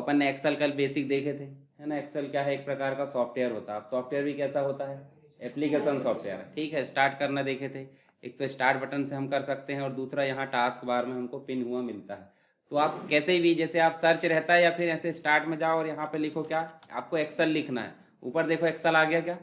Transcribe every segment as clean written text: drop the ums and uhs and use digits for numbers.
अपन ने एक्सेल कल बेसिक देखे थे, है ना। एक्सेल क्या है, एक प्रकार का सॉफ्टवेयर होता है। अब सॉफ्टवेयर भी कैसा होता है, एप्लीकेशन सॉफ्टवेयर, ठीक है। स्टार्ट करना देखे थे, एक तो स्टार्ट बटन से हम कर सकते हैं और दूसरा यहाँ टास्क बार में हमको पिन हुआ मिलता है। तो आप कैसे भी, जैसे आप सर्च रहता है या फिर ऐसे स्टार्ट में जाओ और यहाँ पे लिखो क्या, आपको एक्सेल लिखना है। ऊपर देखो एक्सेल आ गया क्या,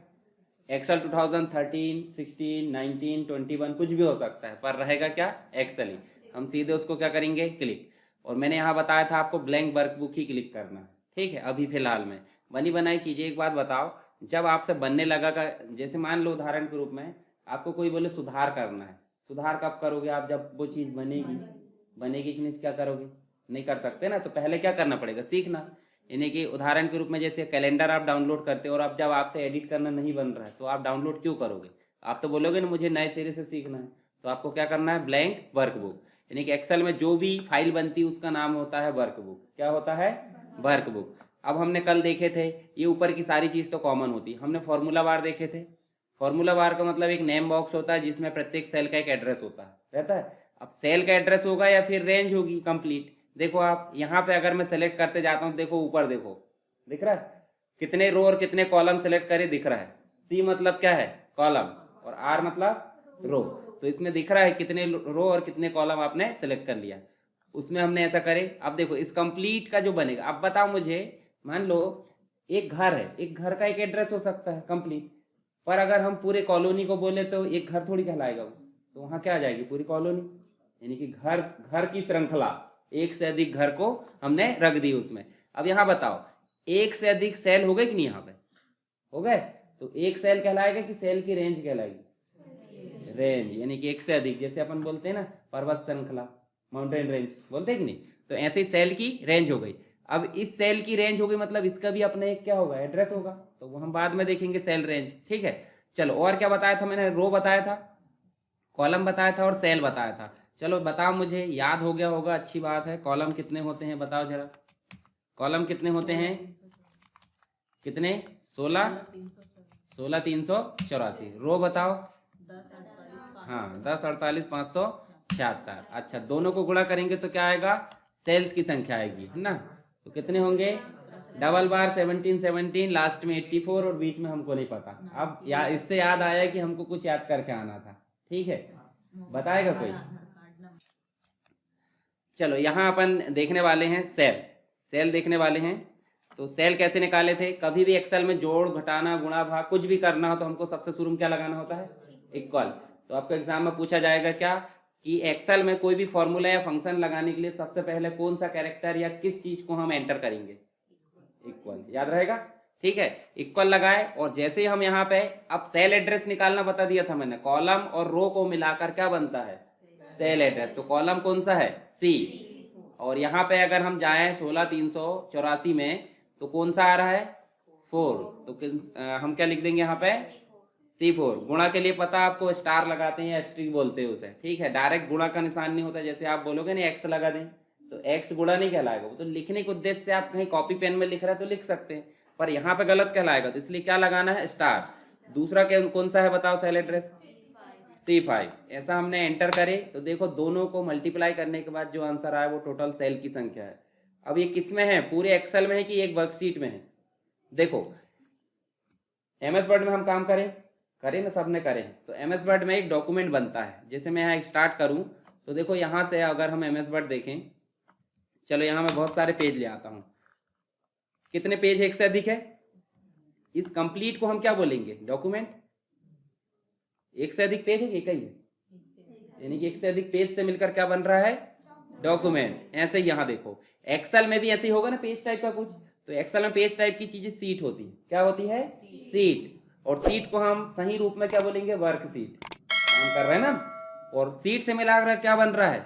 एक्सेल 2013, 16, 19, 21 कुछ भी हो सकता है, पर रहेगा क्या, एक्सेल ही। हम सीधे उसको क्या करेंगे, क्लिक। और मैंने यहाँ बताया था आपको ब्लैंक वर्कबुक ही क्लिक करना है, ठीक है। अभी फिलहाल में बनी बनाई चीज़ें, एक बात बताओ, जब आपसे बनने लगा का, जैसे मान लो उदाहरण के रूप में आपको कोई बोले सुधार करना है, सुधार कब करोगे आप, जब वो चीज़ बनेगी। बनेगी कि नहीं, क्या करोगे, नहीं कर सकते ना, तो पहले क्या करना पड़ेगा, सीखना। यानी कि उदाहरण के रूप में जैसे कैलेंडर आप डाउनलोड करते हो और अब जब आपसे एडिट करना नहीं बन रहा है तो आप डाउनलोड क्यों करोगे, आप तो बोलोगे ना मुझे नए सिरे से सीखना है। तो आपको क्या करना है, ब्लैंक वर्कबुक। यानी कि एक्सेल में जो भी फाइल बनती है उसका नाम होता है वर्कबुक। क्या होता है, वर्कबुक। अब हमने कल देखे थे, ये ऊपर की सारी चीज़ तो कॉमन होती है। हमने फॉर्मूला बार देखे थे। फॉर्मूला बार का मतलब एक नेम बॉक्स होता है जिसमें प्रत्येक सेल का एक एड्रेस होता है, रहता है। अब सेल का एड्रेस होगा या फिर रेंज होगी कंप्लीट। देखो आप यहाँ पे अगर मैं सेलेक्ट करते जाता हूँ, देखो ऊपर देखो, दिख रहा है कितने रो और कितने कॉलम सेलेक्ट करे, दिख रहा है। सी मतलब क्या है, कॉलम, और आर मतलब रो। तो इसमें दिख रहा है कितने रो और कितने कॉलम आपने सेलेक्ट कर लिया। उसमें हमने ऐसा करे। अब देखो इस कंप्लीट का जो बनेगा, अब बताओ मुझे, मान लो एक घर है, एक घर का एक एड्रेस हो सकता है कंप्लीट, पर अगर हम पूरे कॉलोनी को बोले तो एक घर थोड़ी कहलाएगा वो, तो वहां क्या आ जाएगी, पूरी कॉलोनी। यानी कि घर, घर की श्रृंखला, एक से अधिक घर को हमने रख दी उसमें। अब यहाँ बताओ, एक से अधिक सेल हो गए कि नहीं, यहाँ पे हो गए, तो एक सेल कहलाएगा कि सेल की रेंज कहलाएगी, रेंज। यानी कि एक से अधिक, जैसे अपन बोलते हैं ना पर्वत श्रृंखला, माउंटेन रेंज बोलते हैं कि नहीं, तो ऐसे ही सेल की रेंज हो गई। अब इस सेल की रेंज हो गई, मतलब इसका भी अपने एक क्या होगा, एड्रेस होगा, तो वो हम बाद में देखेंगे सेल रेंज, ठीक है। चलो और क्या बताया था मैंने, रो बताया था, कॉलम बताया था और सेल बताया था। चलो बताओ मुझे, याद हो गया होगा, अच्छी बात है। कॉलम कितने होते हैं बताओ जरा, कॉलम कितने होते हैं, कितने, 16, 16 384। रो बताओ, हाँ 10, 48, 576। अच्छा, दोनों को गुणा करेंगे तो क्या आएगा, सेल्स की संख्या आएगी, है ना। तो कितने होंगे, डबल बार 17, 17, लास्ट में 84 और बीच में हमको नहीं पता। अब इससे याद आया कि हमको कुछ याद करके आना था, ठीक है। बताएगा कोई, चलो यहाँ अपन देखने वाले हैं सेल, सेल देखने वाले हैं। तो सेल कैसे निकाले थे, कभी भी एक्सेल में जोड़ घटाना गुणा भाग कुछ भी करना हो तो हमको सबसे शुरू में क्या लगाना होता है, इक्वल। तो आपको एग्जाम में पूछा जाएगा क्या, कि एक्सेल में कोई भी फॉर्मूला या फंक्शन लगाने के लिए सबसे पहले कौन सा कैरेक्टर या किस चीज को हम एंटर करेंगे, इक्वल, याद रहेगा, ठीक है। इक्वल लगाए और जैसे ही हम यहाँ पे, अब सेल एड्रेस निकालना बता दिया था मैंने, कॉलम और रो को मिलाकर क्या बनता है, सेल एड्रेस। तो कॉलम कौन सा है, सी। और यहाँ पे अगर हम जाएं 16 384 में, तो कौन सा आ रहा है, 4। तो हम क्या लिख देंगे यहाँ पे, C4। गुणा के लिए पता आपको, स्टार लगाते हैं या एस्ट्रिक बोलते हैं उसे, ठीक है। डायरेक्ट गुणा का निशान नहीं होता, जैसे आप बोलोगे ना एक्स लगा दें, तो एक्स गुणा नहीं कहलाएगा वो, तो लिखने के उद्देश्य से आप कहीं कॉपी पेन में लिख रहे हैं तो लिख सकते हैं, पर यहाँ पे गलत कहलाएगा, तो इसलिए क्या लगाना है, स्टार। दूसरा कौन सा है बताओ, सेल एड्रेस C5। ऐसा हमने एंटर करे तो देखो दोनों को मल्टीप्लाई करने के बाद जो आंसर आया वो टोटल सेल की संख्या है। अब ये किस में है, पूरे एक्सेल में है कि एक वर्कशीट में है। देखो MS वर्ड में हम काम करें ना, सबने करें। तो MS वर्ड में एक डॉक्यूमेंट बनता है, जैसे मैं यहाँ स्टार्ट करूँ तो देखो यहाँ से अगर हम MS वर्ड देखें, चलो यहाँ मैं बहुत सारे पेज ले आता हूँ, कितने पेज एक से अधिक है, इस कंप्लीट को हम क्या बोलेंगे, डॉक्यूमेंट। एक से अधिक पेज है कि एक ही है, यानी कि एक से अधिक पेज से मिलकर क्या बन रहा है, डॉक्यूमेंट। ऐसे ही यहाँ देखो एक्सेल में भी ऐसे ही होगा ना, पेज टाइप का कुछ। तो एक्सेल में पेज टाइप की चीजें सीट होती है, क्या होती है, सीट। और सीट को हम सही रूप में क्या बोलेंगे, वर्कशीट। काम कर रहे हैं ना, और सीट से मिलाकर क्या बन रहा है,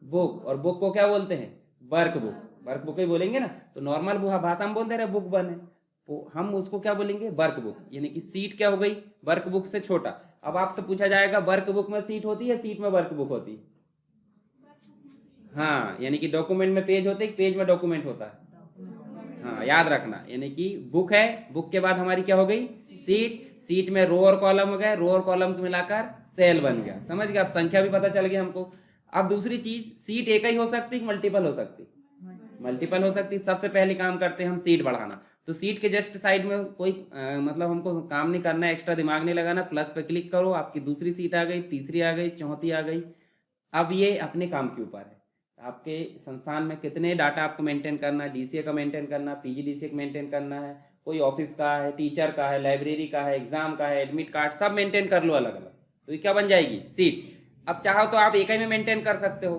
बुक। और बुक को क्या बोलते हैं, वर्कबुक। वर्कबुक ही बोलेंगे ना, तो नॉर्मल भाषा में बोल दे रहे बुक बने, तो हम उसको क्या बोलेंगे, वर्कबुक। यानी कि सीट क्या हो गई, वर्कबुक से छोटा। अब आपसे पूछा जाएगा वर्कबुक में सीट होती है, सीट में वर्कबुक होती है, हाँ। यानी कि डॉक्यूमेंट में पेज होते हैं, पेज में डॉक्यूमेंट होता है, हाँ याद रखना। यानी कि बुक है, बुक के बाद हमारी क्या हो गई, सीट। सीट में रो और कॉलम हो गए, रो और कॉलम को मिलाकर सेल बन गया, समझ गया। अब संख्या भी पता चल गई हमको। अब दूसरी चीज, सीट एक ही हो सकती है, मल्टीपल हो सकती, मल्टीपल हो सकती है। सबसे पहले काम करते हैं हम सीट बढ़ाना, तो सीट के जस्ट साइड में कोई मतलब हमको काम नहीं करना है, एक्स्ट्रा दिमाग नहीं लगाना, प्लस पे क्लिक करो, आपकी दूसरी सीट आ गई, तीसरी आ गई, चौथी आ गई। अब ये अपने काम के ऊपर है, आपके संस्थान में कितने डाटा आपको मेंटेन करना है, डीसीए का मेंटेन करना, पीजीडीसीए का मेंटेन करना है, कोई ऑफिस का है, टीचर का है, लाइब्रेरी का है, एग्जाम का है, एडमिट कार्ड, सब मेंटेन कर लो अलग अलग, तो ये क्या बन जाएगी, सीट। अब चाहो तो आप एक ही में मेंटेन कर सकते हो।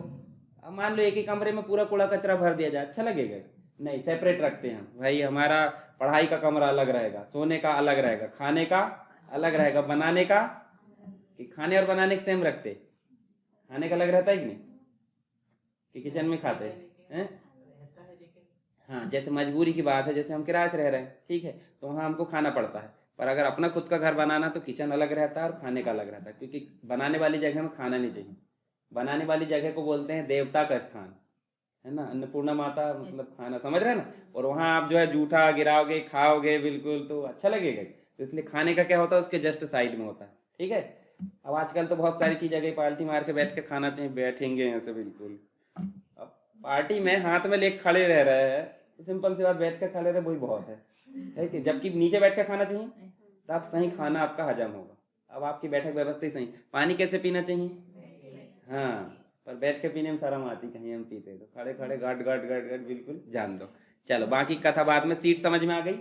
अब मान लो एक ही कमरे में पूरा कूड़ा कचरा भर दिया जाए, अच्छा लगेगा? नहीं, सेपरेट रखते हैं भाई। हमारा पढ़ाई का कमरा अलग रहेगा, सोने का अलग रहेगा, खाने का अलग रहेगा, बनाने का, कि खाने और बनाने के सेम रखते, खाने का अलग रहता है कि नहीं, कि किचन में खाते हैं? हाँ, जैसे मजबूरी की बात है, जैसे हम किराए से रह रहे हैं, ठीक है, तो वहाँ हमको खाना पड़ता है, पर अगर अपना खुद का घर बनाना तो किचन अलग रहता है और खाने का अलग रहता है, क्योंकि बनाने वाली जगह में खाना नहीं चाहिए। बनाने वाली जगह को बोलते हैं देवता का स्थान, है ना, अन्नपूर्णा माता, मतलब खाना, समझ रहे हैं ना। और वहाँ आप जो है जूठा गिराओगे, खाओगे बिल्कुल, तो अच्छा लगेगा। तो इसलिए खाने का क्या होता है, उसके जस्ट साइड में होता है, ठीक है। अब आजकल तो बहुत सारी चीज़ें गई, पार्टी मार के बैठ के खाना चाहिए, बैठेंगे ऐसे बिल्कुल। अब पार्टी में हाथ में लेके खड़े रह रहे हैं, तो सिंपल सी बात, बैठ के खड़े रहे वही बहुत है कि, जबकि नीचे बैठ के खाना चाहिए, तब सही खाना आपका हजम होगा। अब आपकी बैठक व्यवस्था ही सही। पानी कैसे पीना चाहिए? हाँ, पर बैठ के पीने में शर्म आती, कहीं हम पीते तो खड़े खड़े गट गट गट गट, बिल्कुल जान दो। चलो बाकी कथा बाद में। सीट समझ में आ गई?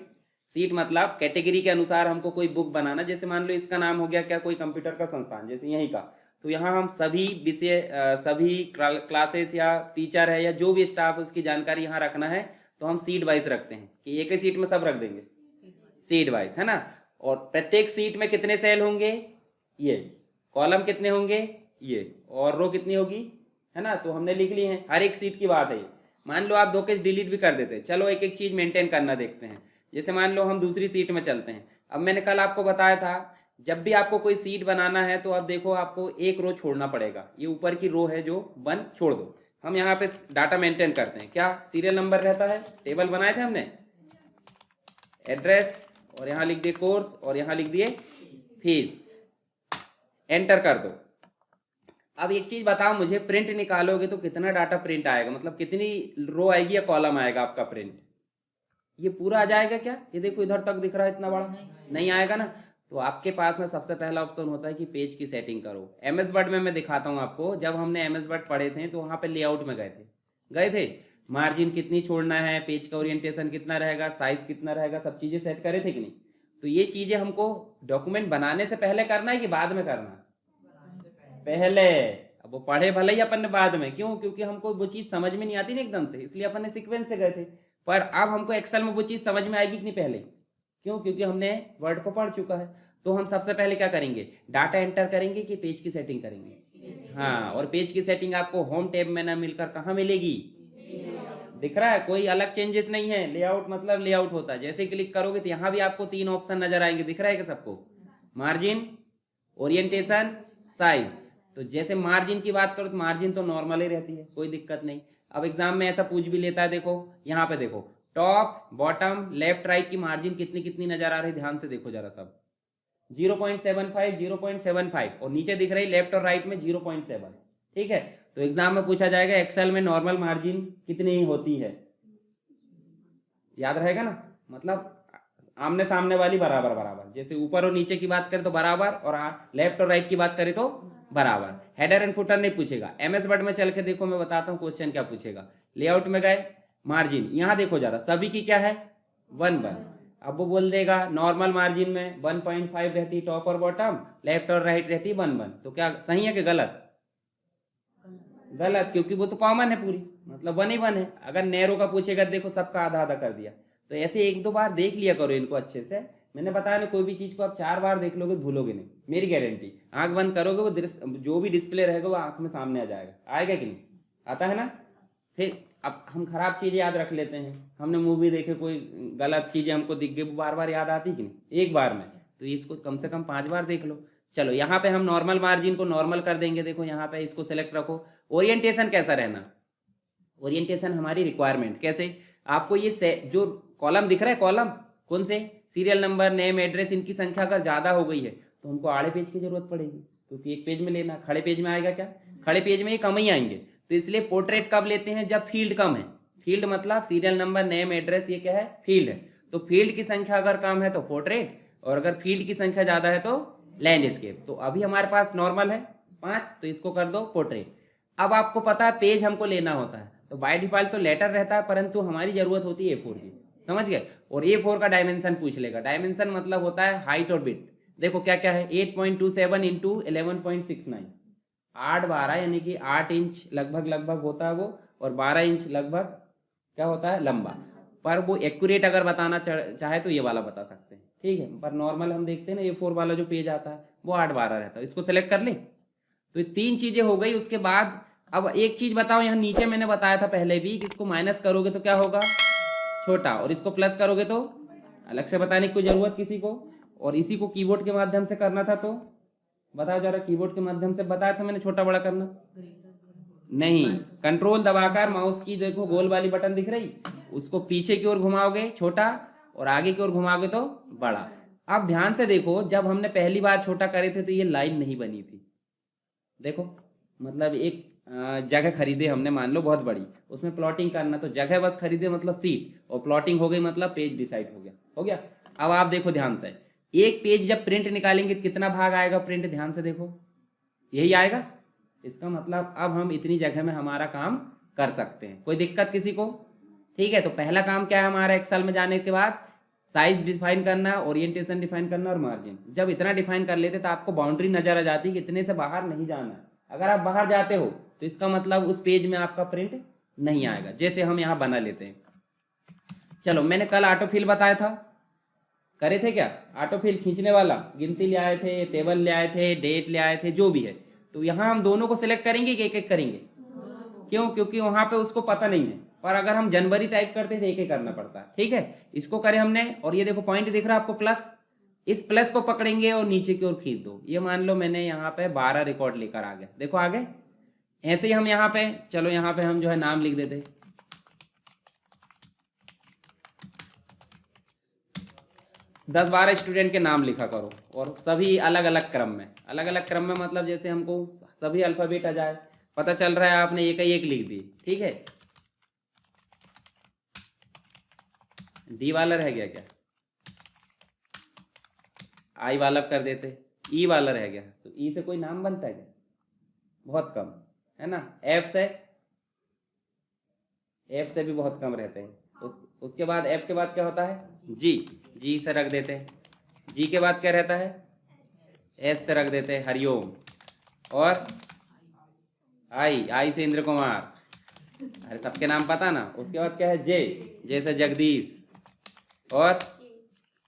सीट मतलब कैटेगरी के अनुसार हमको कोई बुक बनाना, जैसे मान लो इसका नाम हो गया क्या, कोई कंप्यूटर का संस्थान, जैसे यहीं का, तो यहाँ हम सभी विषय, सभी क्लासेस या टीचर है या जो भी स्टाफ उसकी जानकारी यहाँ रखना है, तो हम सीट वाइज रखते हैं कि एक ही सीट में सब रख देंगे, सीट वाइज, है ना। और प्रत्येक सीट में कितने सेल होंगे, ये, कॉलम कितने होंगे, ये, और रो कितनी होगी, है ना। तो हमने लिख ली है, हर एक सीट की बात है ये। मान लो आप दो केस डिलीट भी कर देते, चलो एक एक चीज मेंटेन करना देखते हैं। जैसे मान लो हम दूसरी सीट में चलते हैं। अब मैंने कल आपको बताया था, जब भी आपको कोई सीट बनाना है तो अब देखो आपको एक रो छोड़ना पड़ेगा, ये ऊपर की रो है जो वन छोड़ दो। हम यहाँ पे डाटा मेंटेन करते हैं, क्या सीरियल नंबर रहता है, टेबल बनाए थे हमने, एड्रेस, और यहाँ लिख दिए कोर्स, और यहाँ लिख दिए फीस, एंटर कर दो। अब एक चीज बताओ मुझे, प्रिंट निकालोगे तो कितना डाटा प्रिंट आएगा, मतलब कितनी रो आएगी या कॉलम आएगा आपका प्रिंट? ये पूरा आ जाएगा क्या? ये देखो इधर तक दिख रहा है इतना बड़ा, नहीं आएगा ना। तो आपके पास में सबसे पहला ऑप्शन होता है कि पेज की सेटिंग करो। एमएस वर्ड में मैं दिखाता हूँ आपको, जब हमने एमएस वर्ड पढ़े थे तो वहाँ पे लेआउट में गए थे, मार्जिन कितनी छोड़ना है, पेज का ओरिएंटेशन कितना रहेगा, साइज कितना रहेगा, सब चीजें सेट करे थे कि नहीं। तो ये चीजें हमको डॉक्यूमेंट बनाने से पहले करना है कि बाद में करना है? पहले। अब वो पढ़े भले ही अपन ने बाद में, क्यों? क्योंकि हमको वो चीज समझ में नहीं आती ना एकदम से, इसलिए अपन ने सीक्वेंस से गए थे। पर अब हमको एक्सेल में वो चीज समझ में आएगी कि नहीं पहले, क्यों? क्योंकि हमने वर्ड को पढ़ चुका है। तो हम सबसे पहले क्या करेंगे, डाटा एंटर करेंगे कि पेज की सेटिंग करेंगे? हाँ, और पेज की सेटिंग आपको होम टैब में ना मिलकर कहाँ मिलेगी? दिख रहा है, कोई अलग चेंजेस नहीं है। लेआउट मतलब लेआउट होता है, जैसे क्लिक करोगे तो यहाँ भी आपको तीन ऑप्शन नजर आएंगे, दिख रहा है कि सबको, मार्जिन, ओरिएंटेशन, साइज। तो जैसे मार्जिन की बात करो तो मार्जिन तो नॉर्मल ही रहती है, कोई दिक्कत नहीं। अब एग्जाम में ऐसा पूछ भी लेता है, देखो यहाँ पे देखो, टॉप बॉटम लेफ्ट राइट की मार्जिन कितनी कितनी नजर आ रही, ध्यान से देखो जरा सब, 0.75 0.75, और नीचे दिख रही लेफ्ट और राइट में 0.7, ठीक है। तो एग्जाम में पूछा जाएगा एक्सेल में नॉर्मल मार्जिन कितनी होती है, याद रहेगा ना, मतलब आमने सामने वाली बराबर बराबर, जैसे ऊपर और नीचे की बात करें तो बराबर, और लेफ्ट और राइट की बात करें तो बराबर। हेडर एंड फुटर नहीं पूछेगा। एमएस वर्ड में चल के देखो, मैं बताता हूँ क्वेश्चन क्या पूछेगा। लेआउट में गए, मार्जिन, यहाँ देखो जरा, सभी की क्या है, 1 अब वो बोल देगा नॉर्मल मार्जिन में 1.5 रहती टॉप और बॉटम, लेफ्ट और राइट रहती 1 तो क्या सही है कि गलत? गलत, क्योंकि वो तो कॉमन है पूरी, मतलब 1 ही 1 है। अगर नैरो का पूछेगा, देखो सबका आधा आधा कर दिया। तो ऐसे एक दो बार देख लिया करो इनको अच्छे से। मैंने बताया ना, कोई भी चीज को आप 4 बार देख लोगे भूलोगे नहीं, मेरी गारंटी। आंख बंद करोगे, वो जो भी डिस्प्ले रहेगा वो आंख में सामने आ जाएगा। आएगा कि नहीं? आता है ना। फिर अब हम खराब चीजें याद रख लेते हैं, हमने मूवी देखे, कोई गलत चीजें हमको दिख गई, वो बार बार याद आती कि नहीं एक बार में? तो इसको कम से कम 5 बार देख लो। चलो यहाँ पे हम नॉर्मल मार्जिन को नॉर्मल कर देंगे, देखो यहाँ पे इसको सेलेक्ट रखो। ओरिएंटेशन कैसा रहना, ओरिएंटेशन हमारी रिक्वायरमेंट कैसे, आपको ये जो कॉलम दिख रहा है, कॉलम कौन से, सीरियल नंबर, नेम, एड्रेस, इनकी संख्या अगर ज्यादा हो गई है तो हमको आड़े पेज की जरूरत पड़ेगी, क्योंकि एक पेज में लेना, खड़े पेज में आएगा क्या? खड़े पेज में ये कम ही आएंगे। तो इसलिए पोर्ट्रेट कब लेते हैं, जब फील्ड कम है। फील्ड मतलब सीरियल नंबर, नेम, एड्रेस, ये क्या है? फील्ड है। तो फील्ड की संख्या अगर कम है तो पोर्ट्रेट, और अगर फील्ड की संख्या ज्यादा है तो लैंडस्केप। तो अभी हमारे पास नॉर्मल है 5, तो इसको कर दो पोर्ट्रेट। अब आपको पता है पेज हमको लेना होता है, तो बाय डिफॉल्ट तो लेटर रहता है, परंतु हमारी जरूरत होती है A4 की, समझ गए? और A4 का डायमेंशन पूछ लेगा। डायमेंशन मतलब होता है हाइट और विड्थ। देखो क्या क्या है, 8.27 इंटू 11.69, 8/12 यानी कि 8 इंच लगभग होता है वो, और 12 इंच लगभग क्या होता है? लंबा। पर वो एक्यूरेट अगर बताना चाहे तो ये वाला बता सकते हैं, ठीक है? पर नॉर्मल हम देखते हैं ना, A4 वाला जो पेज आता है वो 8/12 रहता है। इसको सेलेक्ट कर ले। तो ये 3 चीजें हो गई। उसके बाद अब एक चीज बताओ, यहाँ नीचे मैंने बताया था पहले भी कि इसको माइनस करोगे तो क्या होगा? छोटा, और इसको प्लस करोगे तो अलग से बताने की कोई जरूरत किसी को। और इसी को कीबोर्ड के माध्यम से करना था, तो बताओ जरा, कीबोर्ड के माध्यम से बताया था मैंने छोटा बड़ा करना। नहीं, कंट्रोल दबाकर माउस की देखो गोल वाली बटन दिख रही, उसको पीछे की ओर घुमाओगे छोटा, और आगे की ओर घुमाओगे तो बड़ा। अब ध्यान से देखो, जब हमने पहली बार छोटा करे थे तो ये लाइन नहीं बनी थी। देखो, मतलब एक जगह खरीदे हमने, मान लो बहुत बड़ी, उसमें प्लॉटिंग करना, तो जगह बस खरीदे मतलब सीट, और प्लॉटिंग हो गई मतलब पेज डिसाइड हो गया। अब आप देखो ध्यान से, एक पेज जब प्रिंट निकालेंगे कितना भाग आएगा प्रिंट? ध्यान से देखो, यही आएगा। इसका मतलब अब हम इतनी जगह में हमारा काम कर सकते हैं। कोई दिक्कत किसी को? ठीक है, तो पहला काम क्या है हमारा एक्सेल में जाने के बाद? साइज डिफाइन करना, ओरिएंटेशन डिफाइन करना और मार्जिन। जब इतना डिफाइन कर लेते तो आपको बाउंड्री नजर आ जाती कि इतने से बाहर नहीं जाना है। अगर आप बाहर जाते हो तो इसका मतलब उस पेज में आपका प्रिंट नहीं आएगा। जैसे हम यहाँ बना लेते हैं, चलो मैंने कल ऑटोफिल बताया था, करे थे क्या? ऑटोफिल खींचने वाला, गिनती ले आए थे, टेबल ले आए थे, डेट ले आए थे, जो भी है। तो यहाँ हम दोनों को सिलेक्ट करेंगे कि एक एक करेंगे? क्यों? क्योंकि वहां पे उसको पता नहीं है। पर अगर हम जनवरी टाइप करते तो एक एक करना पड़ता है, ठीक है? इसको करे हमने, और ये देखो पॉइंट दिख रहा है आपको प्लस, इस प्लस को पकड़ेंगे और नीचे की ओर खींच दो। ये मान लो मैंने यहाँ पे 12 रिकॉर्ड लेकर आ गया, देखो आगे। ऐसे ही हम यहाँ पे, चलो यहाँ पे हम जो है नाम लिख देते, 10-12 स्टूडेंट के नाम लिखा करो, और सभी अलग अलग क्रम में। अलग अलग क्रम में मतलब जैसे हमको सभी अल्फाबेट आ जाए, पता चल रहा है आपने एक ही एक लिख दी, ठीक है? डी वाला रह गया क्या? आई वाला कर देते, ई वाला रह गया, तो ई से कोई नाम बनता है क्या? बहुत कम है ना। एफ से भी बहुत कम रहते हैं। उसके बाद एफ के बाद क्या होता है? जी, जी से रख देते हैं। जी के बाद क्या रहता है? एस से रख देते हैं, हरिओम। और आई से इंद्र कुमार, अरे सबके नाम पता ना। उसके बाद क्या है? जे, जे से जगदीश। और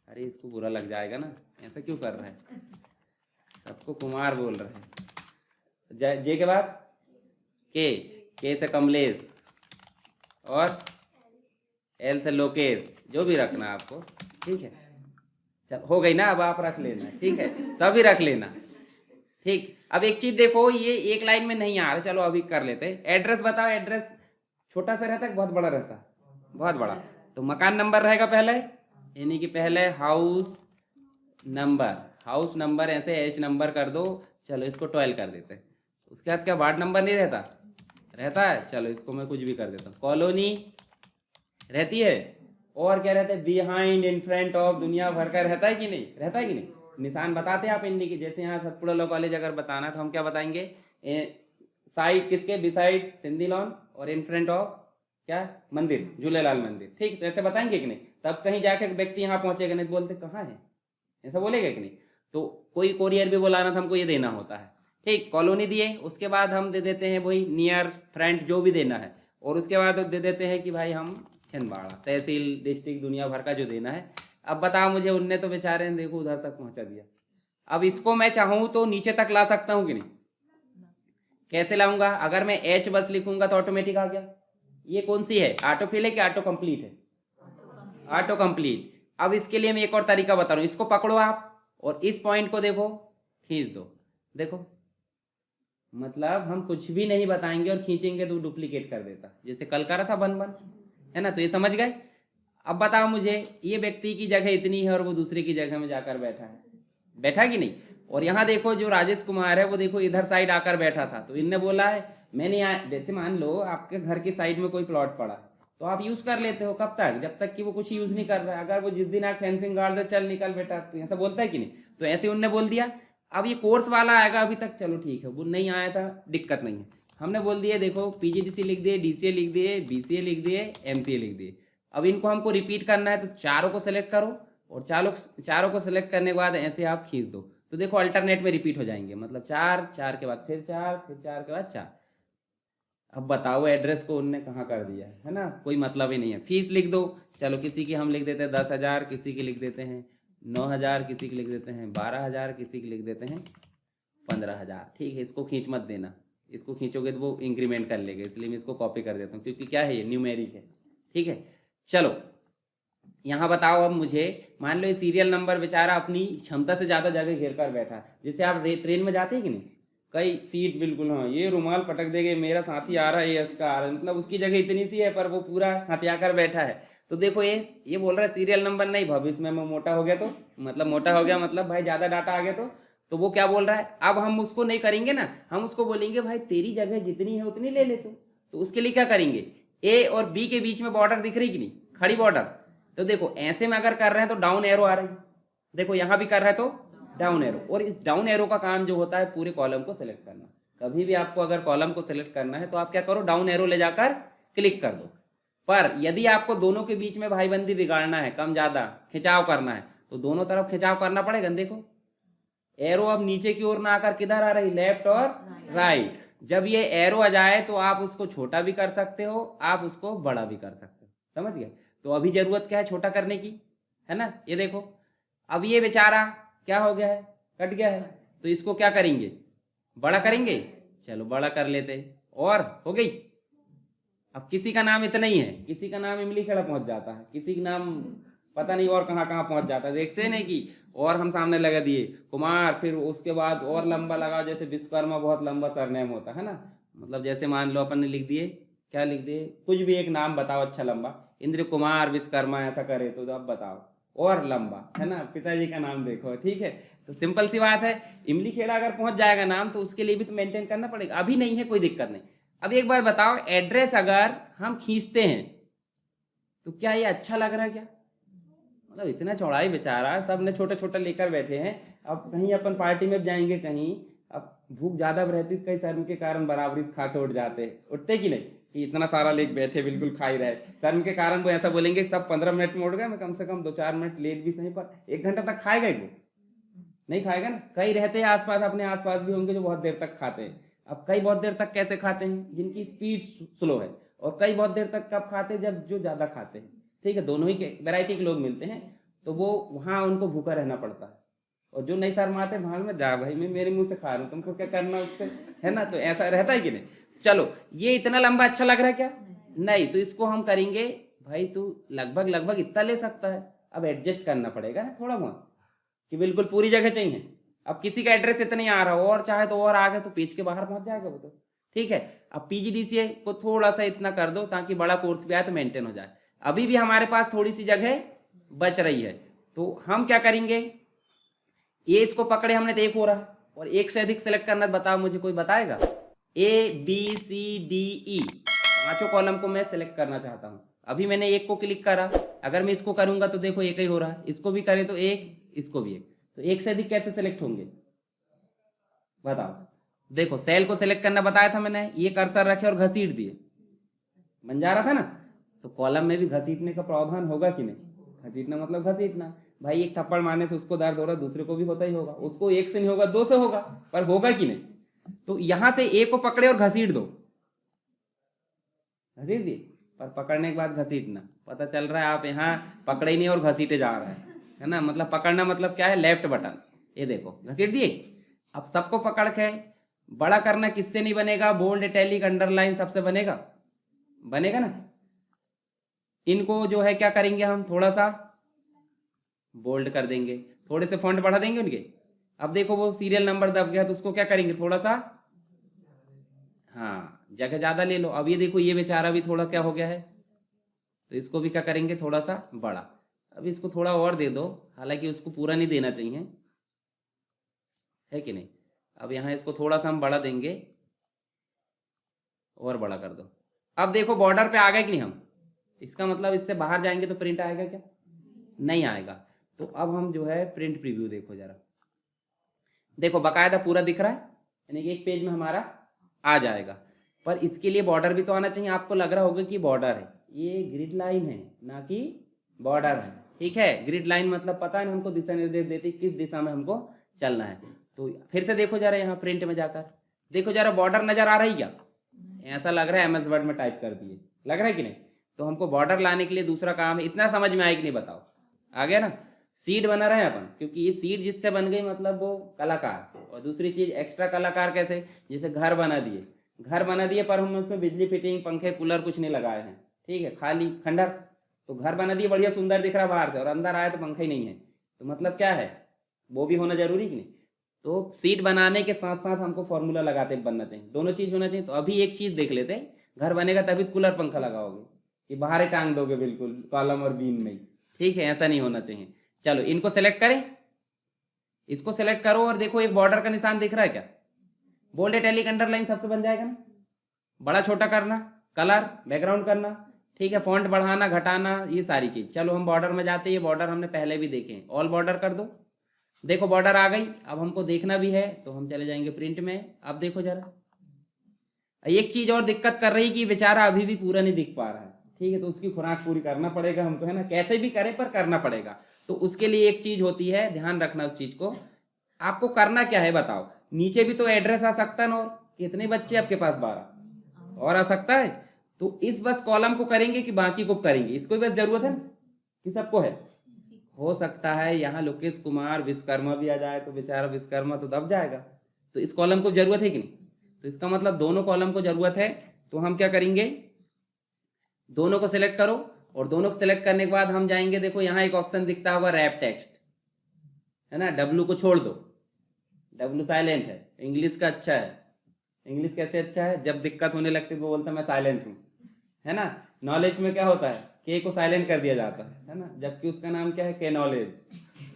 अरे इसको बुरा लग जाएगा ना, ऐसा क्यों कर रहे हैं? सबको कुमार बोल रहे हैं। जे के बाद के से कमलेश, और एल से लोकेश, जो भी रखना आपको, ठीक है? चल हो गई ना, अब आप रख लेना, ठीक है? सभी रख लेना, ठीक। अब एक चीज देखो, ये एक लाइन में नहीं आ रहा, चलो अभी कर लेते हैं। एड्रेस बताओ, एड्रेस छोटा सा रहता है बहुत बड़ा रहता है? बहुत बड़ा। तो मकान नंबर रहेगा पहले, यानी कि पहले हाउस नंबर ऐसे एच नंबर कर दो। चलो इसको 12 कर देते हैं। उसके बाद क्या वार्ड नंबर नहीं रहता है? चलो इसको मैं कुछ भी कर देता हूँ। कॉलोनी रहती है, और क्या रहता है? बिहाइंड, इन फ्रंट ऑफ, दुनिया भर का रहता है कि नहीं? रहता है कि नहीं? निशान बताते हैं आप इंडी के, जैसे यहाँ सतपुड़ा लॉ कॉलेज अगर बताना तो हम क्या बताएंगे? साइड किसके? बिसाइड सिंधी लॉन, और इन फ्रंट ऑफ क्या? मंदिर, झूलेलाल मंदिर, ठीक। तो ऐसे बताएंगे कि नहीं? तब कहीं जाके व्यक्ति यहाँ पहुंचेगा, नहीं बोलते कहाँ है, ऐसा बोलेगा कि नहीं? तो कोई कोरियर भी बोलाना था हमको, ये देना होता है, ठीक। कॉलोनी दिए, उसके बाद हम दे देते हैं वही नियर फ्रंट जो भी देना है, और उसके बाद दे देते हैं कि भाई हम छिंदवाड़ा, तहसील, डिस्ट्रिक्ट, दुनिया भर का जो देना है। अब बताओ मुझे, उनने तो बेचारे ने देखो उधर तक पहुंचा दिया। अब इसको मैं चाहूं तो नीचे तक ला सकता हूं कि नहीं? कैसे लाऊंगा? अगर मैं एच बस लिखूंगा तो ऑटोमेटिक आ गया। ये कौन सी है? ऑटो फिल है कि ऑटो कंप्लीट है? Auto complete. अब इसके लिए मैं एक और तरीका बता रहा हूं, इसको पकड़ो आप और इस पॉइंट को देखो, खींच दो। देखो, मतलब हम कुछ भी नहीं बताएंगे और खींचेंगे तो डुप्लीकेट कर देता, जैसे कल करा था बन है ना। तो ये समझ गए। अब बताओ मुझे, ये व्यक्ति की जगह इतनी है और वो दूसरे की जगह में जाकर बैठा कि नहीं? और यहाँ देखो जो राजेश कुमार है वो देखो इधर साइड आकर बैठा था, तो इनने बोला है मैंने यहाँ, जैसे मान लो आपके घर की साइड में कोई प्लॉट पड़ा, तो आप यूज कर लेते हो। कब तक? जब तक कि वो कुछ यूज नहीं कर रहा है। अगर वो जिस दिन आप फेंसिंग गाड़ दे, चल निकल बेटा, तो ऐसा बोलता है कि नहीं? तो ऐसे उनने बोल दिया। अब ये कोर्स वाला आएगा अभी तक, चलो ठीक है, वो नहीं आया था, दिक्कत नहीं है। हमने बोल दिया देखो पीजीडीसी लिख दिए, डीसीए लिख दिए, बीसीए लिख दिए, एमसीए लिख दिए। अब इनको हमको रिपीट करना है, तो चारों को सेलेक्ट करो और चारों को सेलेक्ट करने के बाद ऐसे आप खींच दो, तो देखो अल्टरनेट में रिपीट हो जाएंगे। मतलब 4, 4 के बाद फिर 4, फिर 4 के बाद 4। अब बताओ एड्रेस को उनने कहाँ कर दिया है ना? कोई मतलब ही नहीं है। फीस लिख दो, चलो किसी की हम लिख देते हैं 10,000, किसी की लिख देते हैं 9,000, किसी की लिख देते हैं 12,000, किसी की लिख देते हैं 15,000। ठीक है, इसको खींच मत देना, इसको खींचोगे तो वो इंक्रीमेंट कर लेगा, इसलिए मैं इसको कॉपी कर देता हूँ, क्योंकि क्या है ये न्यूमेरिक है। ठीक है, चलो यहाँ बताओ अब मुझे, मान लो ये सीरियल नंबर बेचारा अपनी क्षमता से ज़्यादा जगह घेर कर बैठा है। जैसे आप ट्रेन में जाते हैं कि नहीं, कई सीट बिल्कुल, हाँ ये रुमाल पटक देंगे, मेरा साथी आ रहा है, ये इसका आ रहा है, मतलब उसकी जगह इतनी सी है पर वो पूरा हथिया कर बैठा है। तो देखो ये बोल रहा है सीरियल नंबर नहीं, भविष्य में मैं मोटा हो गया तो, मतलब मोटा हो गया मतलब भाई ज़्यादा डाटा आ गया तो वो क्या बोल रहा है, अब हम उसको नहीं करेंगे ना, हम उसको बोलेंगे भाई तेरी जगह जितनी है उतनी ले ले तू। तो उसके लिए क्या करेंगे, ए और बी के बीच में बॉर्डर दिख रही कि नहीं, खड़ी बॉर्डर। तो देखो ऐसे में अगर कर रहे हैं तो डाउन एरो आ रही है, देखो यहां भी कर रहा है तो डाउन एरो। और इस डाउन एरो का काम जो होता है पूरे कॉलम को सिलेक्ट करना। कभी भी आपको अगर कॉलम को सिलेक्ट करना है तो आप क्या करो, डाउन एरो ले जाकर क्लिक कर दो। पर यदि आपको दोनों के बीच में भाईबंदी बिगाड़ना है, कम ज्यादा खिंचाव करना है, तो दोनों तरफ खिंचाव करना पड़ेगा। देखो एरो अब नीचे की ओर ना आकर किधर आ रही, लेफ्ट और राइट। जब ये एरो आ जाए तो आप उसको छोटा भी कर सकते हो, आप उसको बड़ा भी कर सकते हो। समझ गए? तो अभी जरूरत क्या है, छोटा करने की, है ना? ये देखो अब ये बेचारा क्या हो गया है, कट गया है, तो इसको क्या करेंगे, बड़ा करेंगे। चलो बड़ा कर लेते, और हो गई। अब किसी का नाम इतना ही है, किसी का नाम इमली खेड़ा पहुंच जाता है, किसी का नाम पता नहीं और कहाँ कहाँ पहुंच जाता है, देखते हैं नहीं कि। और हम सामने लगा दिए कुमार, फिर उसके बाद और लंबा लगा, जैसे विश्वकर्मा बहुत लंबा सरनेम होता है ना, मतलब जैसे मान लो अपन ने लिख दिए, क्या लिख दिए, कुछ भी एक नाम बताओ अच्छा लंबा, इंद्र कुमार विश्वकर्मा ऐसा करे तो अब बताओ और लंबा, है ना, पिताजी का नाम देखो। ठीक है, तो सिंपल सी बात है, इमली खेड़ा अगर पहुंच जाएगा नाम तो उसके लिए भी तो मेंटेन करना पड़ेगा। अभी नहीं है कोई दिक्कत नहीं। अब एक बार बताओ, एड्रेस अगर हम खींचते हैं तो क्या ये अच्छा लग रहा है क्या? मतलब इतना चौड़ाई बेचारा, सब ने छोटे छोटे लेकर बैठे हैं। अब कहीं अपन पार्टी में जाएंगे कहीं, अब भूख ज्यादा रहती, कई शर्म के कारण बराबरी खा के उठ जाते, उठते कि नहीं, कि इतना सारा लेक बैठे बिल्कुल खा ही रहे, शर्म के कारण वो ऐसा बोलेंगे सब 15 मिनट में उठ गए, मैं कम से कम 2-4 मिनट लेट भी सही पर 1 घंटा तक खाएगा ही वो नहीं खाएगा ना। कई रहते हैं आसपास, अपने आसपास भी होंगे जो बहुत देर तक खाते हैं। अब कई बहुत देर तक कैसे खाते हैं, जिनकी स्पीड स्लो है, और कई बहुत देर तक कब खाते हैं, जब जो ज्यादा खाते हैं। ठीक है, दोनों ही वैरायटी के लोग मिलते हैं, तो वो वहां उनको भूखा रहना पड़ता है। और जो नहीं शर्माते भाग में, जा भाई मैं मेरे मुंह से खा रहा हूँ, तुमको क्या करना उससे, है ना? तो ऐसा रहता है कि नहीं। चलो ये इतना लंबा अच्छा लग रहा है क्या? नहीं, तो इसको हम करेंगे, भाई तू लगभग लगभग इतना ले सकता है, अब एडजस्ट करना पड़ेगा थोड़ा बहुत, कि बिल्कुल पूरी जगह चाहिए। अब किसी का एड्रेस इतना ही आ रहा हो, और चाहे तो और आगे तो पेज के बाहर पहुंच जाएगा वो तो। ठीक है, अब पीजीडीसीए को थोड़ा सा इतना कर दो ताकि बड़ा कोर्स भी आए तो मेंटेन हो जाए। अभी भी हमारे पास थोड़ी सी जगह बच रही है, तो हम क्या करेंगे, ये इसको पकड़े हमने तो एक हो रहा है, और एक से अधिक सेलेक्ट करना, बताओ मुझे कोई बताएगा। A B C D E, पांचों कॉलम को मैं सेलेक्ट करना चाहता हूं। अभी मैंने एक को क्लिक करा, अगर मैं इसको करूंगा तो देखो एक ही हो रहा है, इसको भी करे तो एक, इसको भी एक, तो एक से अधिक कैसे सेलेक्ट होंगे बताओ। देखो सेल को सेलेक्ट करना बताया था मैंने, ये कर्सर रखे और घसीट दिए, बन जा रहा था ना। तो कॉलम में भी घसीटने का प्रावधान होगा कि नहीं, घसीटना मतलब घसीटना। भाई एक थप्पड़ मारने से उसको दर्द हो रहा है, दूसरे को भी होता ही होगा, उसको एक से नहीं होगा 2 से होगा, पर होगा कि नहीं। तो यहां से एक को पकड़े और घसीट दो, घसीट दिए, पर पकड़ने के बाद घसीटना, पता चल रहा है आप यहाँ पकड़े ही नहीं और घसीटे जा रहे हैं, है ना। मतलब पकड़ना मतलब क्या है, लेफ्ट बटन, ये देखो घसीट दिए। अब सबको पकड़ के बड़ा करना किससे नहीं बनेगा, बोल्ड इटैलिक अंडरलाइन सबसे बनेगा, बनेगा ना। इनको जो है क्या करेंगे, हम थोड़ा सा बोल्ड कर देंगे, थोड़े से फॉन्ट बढ़ा देंगे उनके। अब देखो वो सीरियल नंबर दब गया, तो उसको क्या करेंगे, थोड़ा सा, हाँ जगह ज्यादा ले लो। अब ये देखो ये बेचारा भी थोड़ा क्या हो गया है, तो इसको भी क्या करेंगे, थोड़ा सा बड़ा। अब इसको थोड़ा और दे दो, हालांकि उसको पूरा नहीं देना चाहिए, है कि नहीं। अब यहाँ इसको थोड़ा सा हम बड़ा देंगे, और बड़ा कर दो। अब देखो बॉर्डर पे आ गए कि नहीं हम, इसका मतलब इससे बाहर जाएंगे तो प्रिंट आएगा क्या? नहीं आएगा। तो अब हम जो है प्रिंट प्रीव्यू देखो जरा, देखो बकायदा पूरा दिख रहा है, यानी कि एक पेज में हमारा आ जाएगा। पर इसके लिए बॉर्डर भी तो आना चाहिए। आपको लग रहा होगा कि बॉर्डर है, ये ग्रिड लाइन है ना कि बॉर्डर है। ठीक है, ग्रिड लाइन मतलब पता है हमको दिशा निर्देश देती किस दिशा में हमको चलना है। तो फिर से देखो जरा यहाँ प्रिंट में जाकर देखो जरा, बॉर्डर नजर आ रही क्या? ऐसा लग रहा है MS वर्ड में टाइप कर दिए, लग रहा है कि नहीं? तो हमको बॉर्डर लाने के लिए दूसरा काम है, इतना समझ में आए कि नहीं बताओ? आ गया ना? सीड बना रहे हैं अपन, क्योंकि ये सीड जिससे बन गई मतलब वो कलाकार। और दूसरी चीज एक्स्ट्रा कलाकार कैसे? जैसे घर बना दिए, घर बना दिए पर हम उसमें बिजली फिटिंग पंखे कूलर कुछ नहीं लगाए हैं, ठीक है, खाली खंडर। तो घर बना दिए, बढ़िया सुंदर दिख रहा बाहर से, और अंदर आए तो पंखा ही नहीं है, तो मतलब क्या है? वो भी होना जरूरी कि नहीं? तो सीट बनाने के साथ साथ हमको फॉर्मूला लगाते बनना चाहिए, दोनों चीज होना चाहिए। तो अभी एक चीज देख लेते हैं, घर बनेगा तभी कूलर पंखा लगाओगे कि बाहर ही टांग दोगे बिल्कुल कॉलम और बीम में ही, ठीक है, ऐसा नहीं होना चाहिए। चलो इनको सेलेक्ट करें, इसको सेलेक्ट करो और देखो एक बॉर्डर का निशान दिख रहा है क्या? बोल्ड इटैलिक अंडरलाइन सबसे बन जाएगा ना? बड़ा छोटा करना, कलर बैकग्राउंड करना, ठीक है, फॉन्ट बढ़ाना घटाना, ये सारी चीज। चलो हम बॉर्डर में जाते हैं, ये बॉर्डर हमने पहले भी देखे हैं, ऑल बॉर्डर कर दो। देखो बॉर्डर आ गई। अब हमको देखना भी है तो हम चले जाएंगे प्रिंट में। अब देखो जरा, एक चीज और दिक्कत कर रही कि बेचारा अभी भी पूरा नहीं दिख पा रहा है, ठीक है, तो उसकी खुराक पूरी करना पड़ेगा हमको, है ना, कैसे भी करें पर करना पड़ेगा। तो उसके लिए एक चीज होती है, ध्यान रखना उस चीज को। आपको करना क्या है बताओ? नीचे भी तो एड्रेस आ सकता है ना, और कितने बच्चे आपके पास? 12 और आ सकता है। तो इस बस कॉलम को करेंगे कि बाकी को करेंगे? इसको बस जरूरत है ना कि सबको है? हो सकता है यहाँ लोकेश कुमार विश्वकर्मा भी आ जाए तो बेचारा विश्वकर्मा तो दब जाएगा। तो इस कॉलम को जरूरत है कि नहीं? तो इसका मतलब दोनों कॉलम को जरूरत है। तो हम क्या करेंगे, दोनों को सिलेक्ट करो, और दोनों को सिलेक्ट करने के बाद हम जाएंगे, देखो यहाँ एक ऑप्शन दिखता होगा रैप टेक्स्ट, है ना, W को छोड़ दो, W साइलेंट है। इंग्लिश का अच्छा है। इंग्लिश कैसे अच्छा है? जब दिक्कत होने लगती है तो बोलता है मैं साइलेंट हूँ, है ना। नॉलेज में क्या होता है, के को साइलेंट कर दिया जाता है ना, जबकि उसका नाम क्या है? के नॉलेज,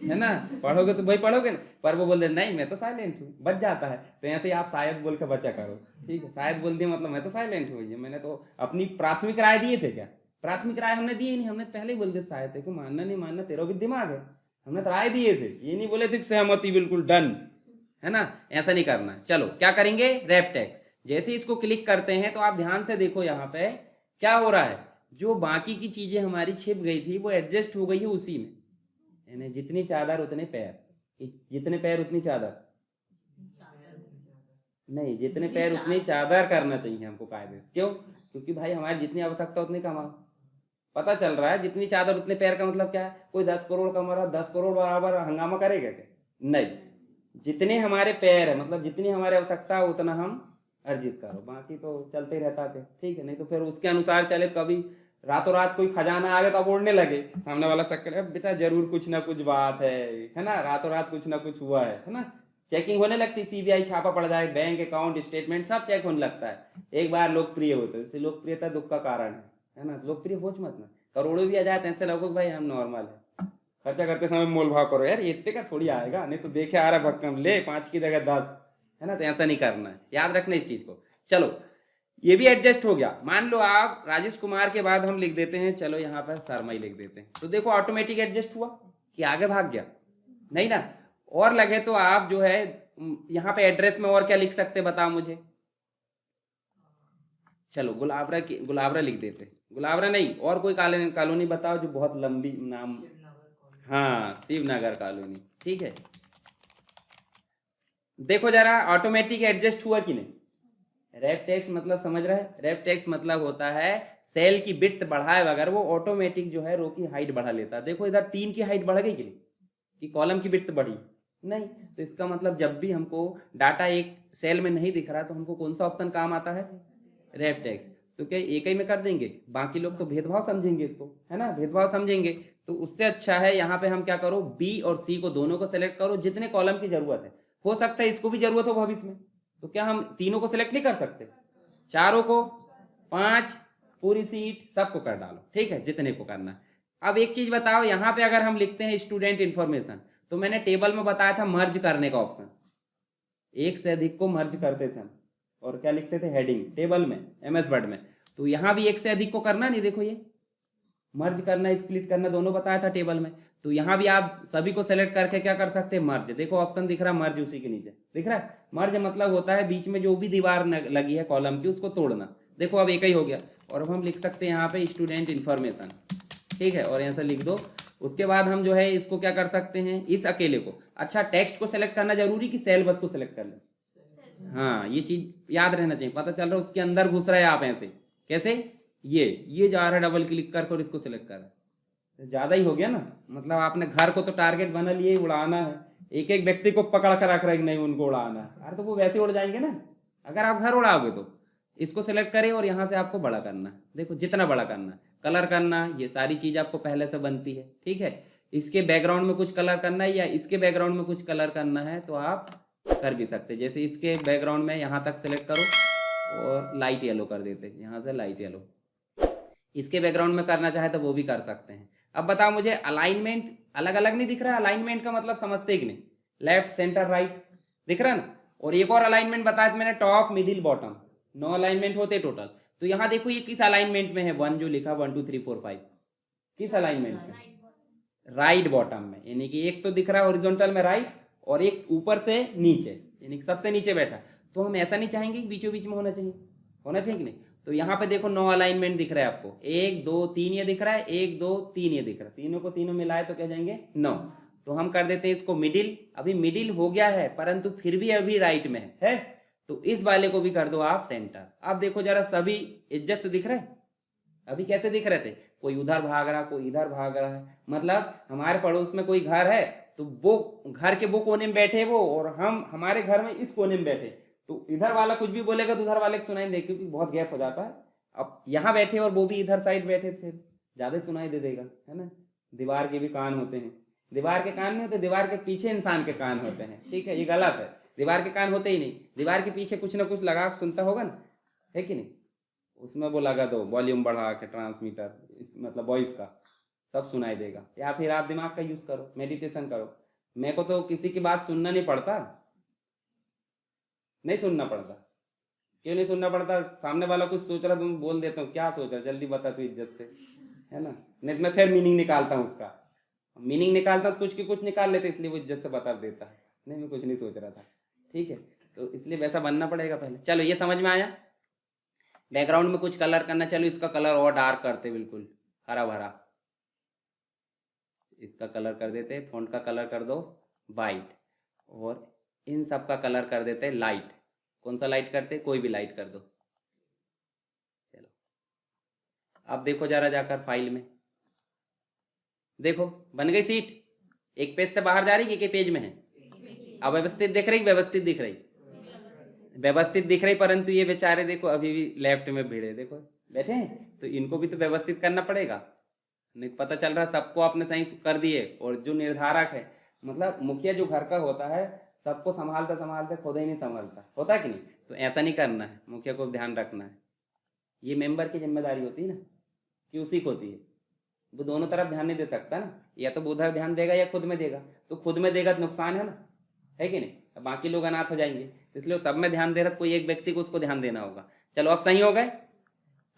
है ना। पढ़ोगे तो भाई पढ़ोगे ना, पर वो बोल दे नहीं मैं तो साइलेंट हूँ, बच जाता है। तो ऐसे ही आप शायद बोल के बचा करो, ठीक है, शायद बोल दिया मतलब मैं तो साइलेंट हूँ, मैंने तो अपनी प्राथमिक राय दिए थे क्या? प्राथमिक राय हमने दिए नहीं, हमने पहले ही बोल दिया शायद थे कि मानना नहीं मानना तेरा भी दिमाग है, हमने तो राय दिए थे, ये नहीं बोले थे सहमति बिल्कुल डन, है ना। ऐसा नहीं करना। चलो क्या करेंगे, रैप टेक्स्ट। जैसे इसको क्लिक करते हैं तो आप ध्यान से देखो यहाँ पे क्या हो रहा है, जो बाकी की चीजें हमारी छिप गई थी वो एडजस्ट हो गई है उसी में, यानी जितनी चादर उतने पैर, जितने पैर उतनी चादर नहीं, जितने पैर उतनी चादर करना चाहिए हमको कायदे से। क्यों? क्योंकि भाई हमारी जितनी आवश्यकता उतनी कमाओ। पता चल रहा है जितनी चादर उतने पैर का मतलब क्या है? कोई 10 करोड़ कमा रहा, 10 करोड़ बराबर हंगामा करेगा क्या? नहीं, जितने हमारे पैर है मतलब जितनी हमारी आवश्यकता है उतना हम अर्जित करो, बाकी तो चलते ही रहता है, ठीक है। नहीं तो फिर उसके अनुसार चले, कभी रातों रात कोई खजाना आ गया तो अब उड़ने लगे, सामने वाला शक्कर है बेटा जरूर कुछ ना कुछ बात है ना, रातों रात कुछ ना कुछ हुआ है ना। चेकिंग होने लगती, CBI छापा पड़ जाए, बैंक अकाउंट स्टेटमेंट सब चेक होने लगता है। एक बार लोकप्रिय होते हैं, लोकप्रियता दुख का कारण है ना। लोकप्रिय हो मत ना, करोड़ों भी आ जाए ऐसे लगो भाई हम नॉर्मल है। खर्चा करते समय मोल भाव करो यार, ये इतने का थोड़ी आएगा, नहीं तो देखे आ रहा भक्कम ले 5 की जगह 10, है ना। तो ऐसा नहीं करना है, याद रखना इस चीज को। चलो ये भी एडजस्ट हो गया। मान लो आप राजेश कुमार के बाद हम लिख देते हैं, चलो यहाँ पर शर्मा ही लिख देते हैं, तो देखो ऑटोमेटिक एडजस्ट हुआ कि आगे भाग गया? नहीं ना। और लगे तो आप जो है यहाँ पे एड्रेस में और क्या लिख सकते बताओ मुझे? चलो गुलाबरा लिख देते, गुलाबरा नहीं और कोई कॉलोनी बताओ जो बहुत लंबी नाम। हाँ, शिवनगर कॉलोनी, ठीक है। देखो जरा ऑटोमेटिक एडजस्ट हुआ कि नहीं? रैप टेक्स्ट मतलब समझ रहा है? रैप टेक्स्ट मतलब होता है सेल की विड्थ बढ़ाए बगैर वो ऑटोमेटिक जो है रो की हाइट बढ़ा लेता है। देखो इधर 3 की हाइट बढ़ गई कि नहीं, कि कॉलम की विड्थ बढ़ी? नहीं। तो इसका मतलब जब भी हमको डाटा एक सेल में नहीं दिख रहा तो हमको कौन सा ऑप्शन काम आता है? Wrap text. तो क्या एक ही में कर देंगे? बाकी लोग तो भेदभाव समझेंगे इसको, है ना, भेदभाव समझेंगे। तो उससे अच्छा है यहाँ पे हम क्या करो, बी और सी को दोनों को सिलेक्ट करो, जितने कॉलम की जरूरत है। हो सकता है इसको भी जरूरत हो भविष्य में, तो क्या हम तीनों को सिलेक्ट नहीं कर सकते? चारों को, 5 पूरी सीट सबको कर डालो, ठीक है, जितने को करना है। अब एक चीज बताओ, यहाँ पे अगर हम लिखते हैं स्टूडेंट इंफॉर्मेशन, तो मैंने टेबल में बताया था मर्ज करने का ऑप्शन, एक से अधिक को मर्ज करते थे हम, और क्या लिखते थे? हेडिंग टेबल में MS वर्ड में। तो यहाँ भी एक से अधिक को करना नहीं, देखो ये मर्ज करना, स्प्लिट करना दोनों बताया था टेबल में। तो यहाँ भी आप सभी को सेलेक्ट करके क्या कर सकते हैं, मर्ज। देखो ऑप्शन दिख रहा है मर्ज, उसी के नीचे दिख रहा है मर्ज, मतलब होता है बीच में जो भी दीवार लगी है कॉलम की उसको तोड़ना। देखो अब एक ही हो गया। और अब हम लिख सकते हैं यहाँ पे स्टूडेंट इन्फॉर्मेशन, ठीक है, और यहाँ से लिख दो। उसके बाद हम जो है इसको क्या कर सकते हैं, इस अकेले को, अच्छा टेक्स्ट को सेलेक्ट करना जरूरी कि सेल बस को सेलेक्ट कर लें, हाँ ये चीज याद रहना चाहिए। पता चल रहा है उसके अंदर घुस रहे हैं आप ऐसे, कैसे ये जा रहा है, डबल क्लिक कर और इसको सिलेक्ट कर रहा है, ज्यादा ही हो गया ना। मतलब आपने घर को तो टारगेट बना लिए, उड़ाना है, एक एक व्यक्ति को पकड़ कर रख रहा है कि नहीं उनको उड़ाना है, अरे तो वो वैसे उड़ जाएंगे ना अगर आप घर उड़ाओगे तो। इसको सिलेक्ट करें और यहाँ से आपको बड़ा करना, देखो जितना बड़ा करना, कलर करना, ये सारी चीज आपको पहले से बनती है, ठीक है। इसके बैकग्राउंड में कुछ कलर करना है या इसके बैकग्राउंड में कुछ कलर करना है तो आप कर भी सकते। जैसे इसके बैकग्राउंड में यहाँ तक सिलेक्ट करो और लाइट येलो कर देते, यहाँ से लाइट येलो। इसके बैकग्राउंड में करना चाहे तो वो भी कर सकते हैं। अब बताओ मुझे अलाइनमेंट अलग अलग नहीं दिख रहा है, अलाइनमेंट का मतलब समझते कि नहीं, लेफ्ट सेंटर राइट दिख रहा ना। और एक और अलाइनमेंट बताया मैंने, टॉप मिडिल बॉटम, 9 अलाइनमेंट होते टोटल। तो यहाँ देखो ये किस अलाइनमेंट में है, 1 जो लिखा 1 2 3 4 5 किस अलाइनमेंट में, राइट बॉटम में, यानी कि एक तो दिख रहा है ओरिजेंटल में राइट और एक ऊपर से नीचे, यानी कि सबसे नीचे बैठा। तो हम ऐसा नहीं चाहेंगे कि बीचों बीच में होना चाहिए, होना चाहिए कि नहीं। तो यहाँ पे देखो 9 अलाइनमेंट दिख रहा है आपको, 1 2 3 ये दिख रहा है, 1 2 3 ये दिख रहा है, तीनों को तीनों मिलाए तो क्या जाएंगे 9। तो हम कर देते हैं इसको मिडिल, अभी मिडिल हो गया है परंतु फिर भी अभी राइट में है तो इस वाले को भी कर दो आप सेंटर। अब देखो जरा सभी इज्जत से दिख रहे हैं, अभी कैसे दिख रहे थे, कोई उधर भाग रहा कोई इधर भाग रहा है, मतलब हमारे पड़ोस में कोई घर है तो वो घर के वो कोने में बैठे वो, और हम हमारे घर में इस कोने में बैठे, तो इधर वाला कुछ भी बोलेगा तो उधर वाले को सुनाई दे, क्योंकि बहुत गैप हो जाता है। अब यहाँ बैठे और वो भी इधर साइड बैठे फिर ज्यादा सुनाई दे देगा, है ना। दीवार के भी कान होते हैं, दीवार के कान नहीं होते, दीवार के पीछे इंसान के कान होते हैं, ठीक है, ये गलत है, दीवार के कान होते ही नहीं, दीवार के पीछे कुछ ना कुछ लगा सुनता होगा ना, है कि नहीं, उसमें वो लगा दो वॉल्यूम बढ़ा के ट्रांसमीटर, मतलब वॉइस का सब सुनाई देगा। या फिर आप दिमाग का यूज करो, मेडिटेशन करो। मेरे को तो किसी की बात सुनना नहीं पड़ता, नहीं सुनना पड़ता। क्यों नहीं सुनना पड़ता, सामने वाला कुछ सोच रहा तुम बोल देता हूँ, क्या सोच रहा जल्दी बता तू इज्जत से, है ना। नहीं तो मैं फिर मीनिंग निकालता हूँ उसका, मीनिंग निकालता हूँ कुछ की कुछ निकाल लेते, इसलिए वो इज्जत से बता देता है, नहीं मैं कुछ नहीं सोच रहा था, ठीक है। तो इसलिए वैसा बनना पड़ेगा पहले। चलो ये समझ में आया। बैकग्राउंड में कुछ कलर करना, चलो इसका कलर और डार्क करते, बिल्कुल हरा भरा, इसका कलर कर देते, फॉन्ट का कलर कर दो वाइट, और इन सब का कलर कर देते लाइट। कौन सा लाइट करते, कोई भी लाइट कर दो। चलो अब देखो जरा जाकर फाइल में, देखो बन गई सीट, एक पेज से बाहर जा रही कि पेज में है, अब व्यवस्थित दिख रही, व्यवस्थित दिख रही, व्यवस्थित दिख रही, परंतु ये बेचारे देखो अभी भी लेफ्ट में भिड़े, देखो बैठे हैं, तो इनको भी तो व्यवस्थित करना पड़ेगा। नहीं पता चल रहा सबको आपने सही कर दिए, और जो निर्धारक है, मतलब मुखिया जो घर का होता है, सबको संभालते संभालते खुद ही नहीं संभालता, होता है कि नहीं। तो ऐसा नहीं करना है, मुखिया को ध्यान रखना है, ये मेंबर की जिम्मेदारी होती है ना, कि उसी को होती है, वो दोनों तरफ ध्यान नहीं दे सकता ना, या तो वो उधर ध्यान देगा या खुद में देगा, तो खुद में देगा तो नुकसान है ना, है कि नहीं। अब बाकी लोग अनाथ हो जाएंगे, इसलिए सब में ध्यान दे रहा, कोई एक व्यक्ति को उसको ध्यान देना होगा। चलो अब सही हो गए।